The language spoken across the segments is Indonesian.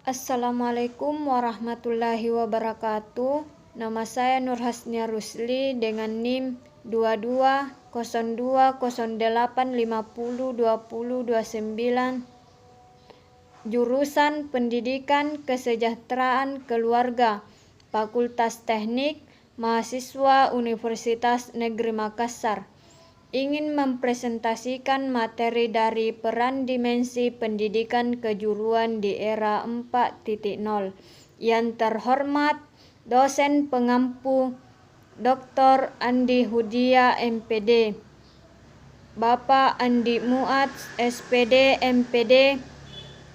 Assalamualaikum warahmatullahi wabarakatuh. Nama saya Nur Hasnia Rusli dengan NIM 220208502029. Jurusan Pendidikan Kesejahteraan Keluarga, Fakultas Teknik, mahasiswa Universitas Negeri Makassar. Ingin mempresentasikan materi dari peran dimensi pendidikan kejuruan di era 4.0. Yang terhormat dosen pengampu Dr. Andi Hudia MPD, Bapak Andi Muat SPD MPD,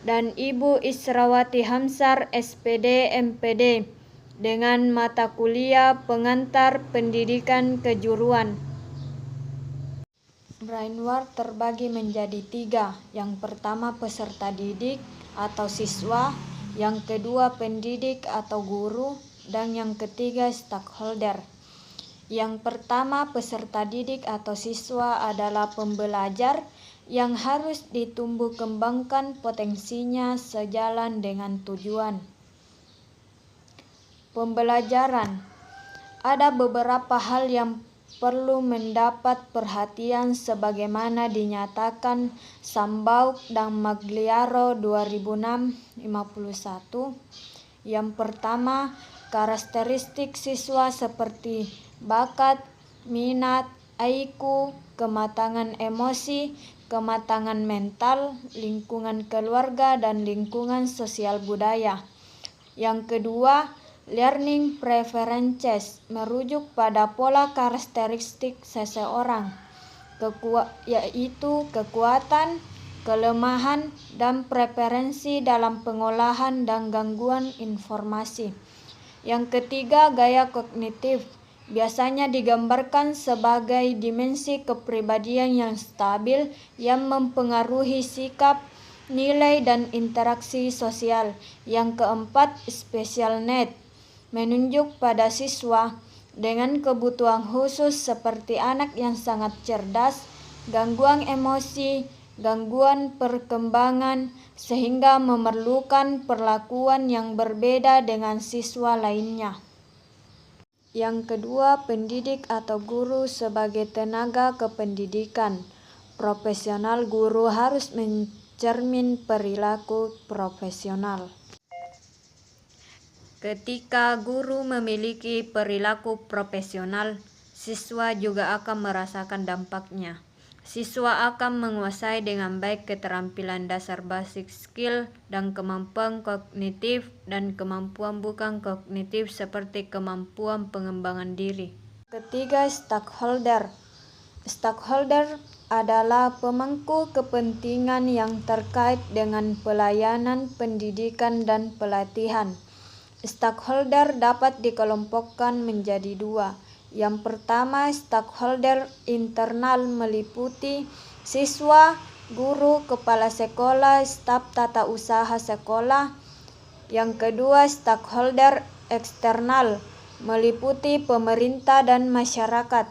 dan Ibu Israwati Hamsar SPD MPD dengan mata kuliah pengantar pendidikan kejuruan. Brainward terbagi menjadi 3. Yang pertama peserta didik atau siswa, yang kedua pendidik atau guru, dan yang ketiga stakeholder. Yang pertama peserta didik atau siswa adalah pembelajar yang harus ditumbuh kembangkan potensinya sejalan dengan tujuan. Pembelajaran. Ada beberapa hal yang perlu mendapat perhatian sebagaimana dinyatakan Sambauk dan Magliaro 2006-51. Yang pertama, karakteristik siswa seperti bakat, minat, IQ, kematangan emosi, kematangan mental, lingkungan keluarga, dan lingkungan sosial budaya. Yang kedua, learning preferences merujuk pada pola karakteristik seseorang, yaitu kekuatan, kelemahan, dan preferensi dalam pengolahan dan gangguan informasi. Yang ketiga, gaya kognitif biasanya digambarkan sebagai dimensi kepribadian yang stabil yang mempengaruhi sikap, nilai, dan interaksi sosial. Yang keempat, special need menunjuk pada siswa dengan kebutuhan khusus seperti anak yang sangat cerdas, gangguan emosi, gangguan perkembangan, sehingga memerlukan perlakuan yang berbeda dengan siswa lainnya. Yang kedua, pendidik atau guru sebagai tenaga kependidikan. Profesional guru harus mencermin perilaku profesional. Ketika guru memiliki perilaku profesional, siswa juga akan merasakan dampaknya. Siswa akan menguasai dengan baik keterampilan dasar basic skill dan kemampuan kognitif dan kemampuan bukan kognitif seperti kemampuan pengembangan diri. Ketiga, stakeholder. Stakeholder adalah pemangku kepentingan yang terkait dengan pelayanan pendidikan dan pelatihan. Stakeholder dapat dikelompokkan menjadi 2. Yang pertama, stakeholder internal meliputi siswa, guru, kepala sekolah, staf tata usaha sekolah. Yang kedua, stakeholder eksternal meliputi pemerintah dan masyarakat.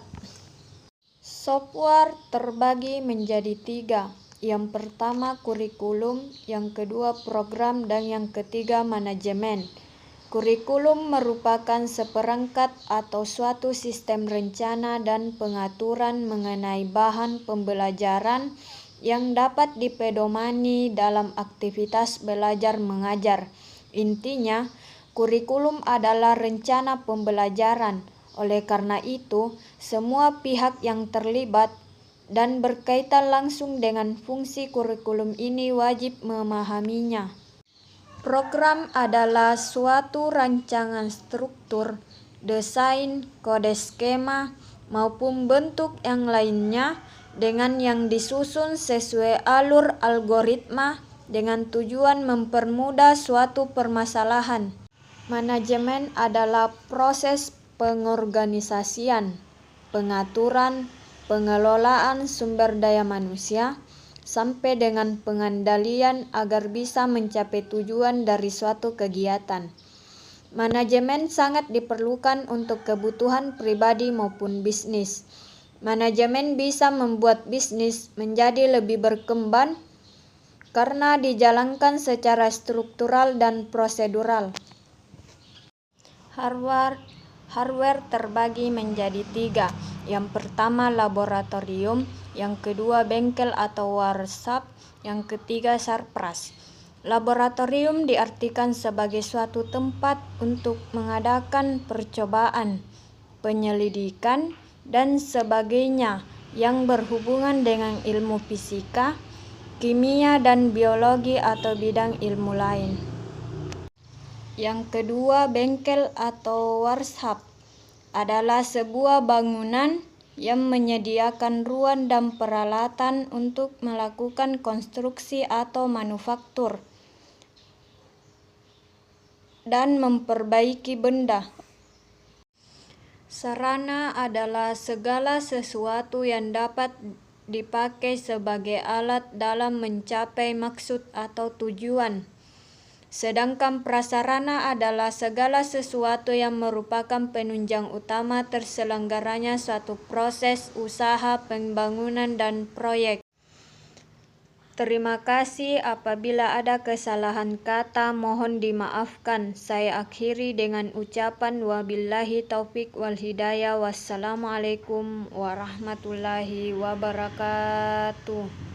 Software terbagi menjadi 3. Yang pertama kurikulum, yang kedua program, dan yang ketiga manajemen. Kurikulum merupakan seperangkat atau suatu sistem rencana dan pengaturan mengenai bahan pembelajaran yang dapat dipedomani dalam aktivitas belajar mengajar. Intinya, kurikulum adalah rencana pembelajaran. Oleh karena itu, semua pihak yang terlibat dan berkaitan langsung dengan fungsi kurikulum ini wajib memahaminya. Program adalah suatu rancangan struktur, desain, kode skema, maupun bentuk yang lainnya dengan yang disusun sesuai alur algoritma dengan tujuan mempermudah suatu permasalahan. Manajemen adalah proses pengorganisasian, pengaturan, pengelolaan sumber daya manusia, sampai dengan pengendalian agar bisa mencapai tujuan dari suatu kegiatan. Manajemen sangat diperlukan untuk kebutuhan pribadi maupun bisnis. Manajemen bisa membuat bisnis menjadi lebih berkembang, karena dijalankan secara struktural dan prosedural. Hardware terbagi menjadi 3. Yang pertama laboratorium, yang kedua bengkel atau workshop, yang ketiga sarpras. Laboratorium diartikan sebagai suatu tempat untuk mengadakan percobaan, penyelidikan, dan sebagainya yang berhubungan dengan ilmu fisika, kimia, dan biologi atau bidang ilmu lain. Yang kedua, bengkel atau workshop adalah sebuah bangunan yang menyediakan ruang dan peralatan untuk melakukan konstruksi atau manufaktur dan memperbaiki benda. Sarana adalah segala sesuatu yang dapat dipakai sebagai alat dalam mencapai maksud atau tujuan. Sedangkan prasarana adalah segala sesuatu yang merupakan penunjang utama terselenggaranya suatu proses, usaha, pembangunan, dan proyek. Terima kasih. Apabila ada kesalahan kata, mohon dimaafkan. Saya akhiri dengan ucapan wabillahi taufik wal hidayah. Wassalamualaikum warahmatullahi wabarakatuh.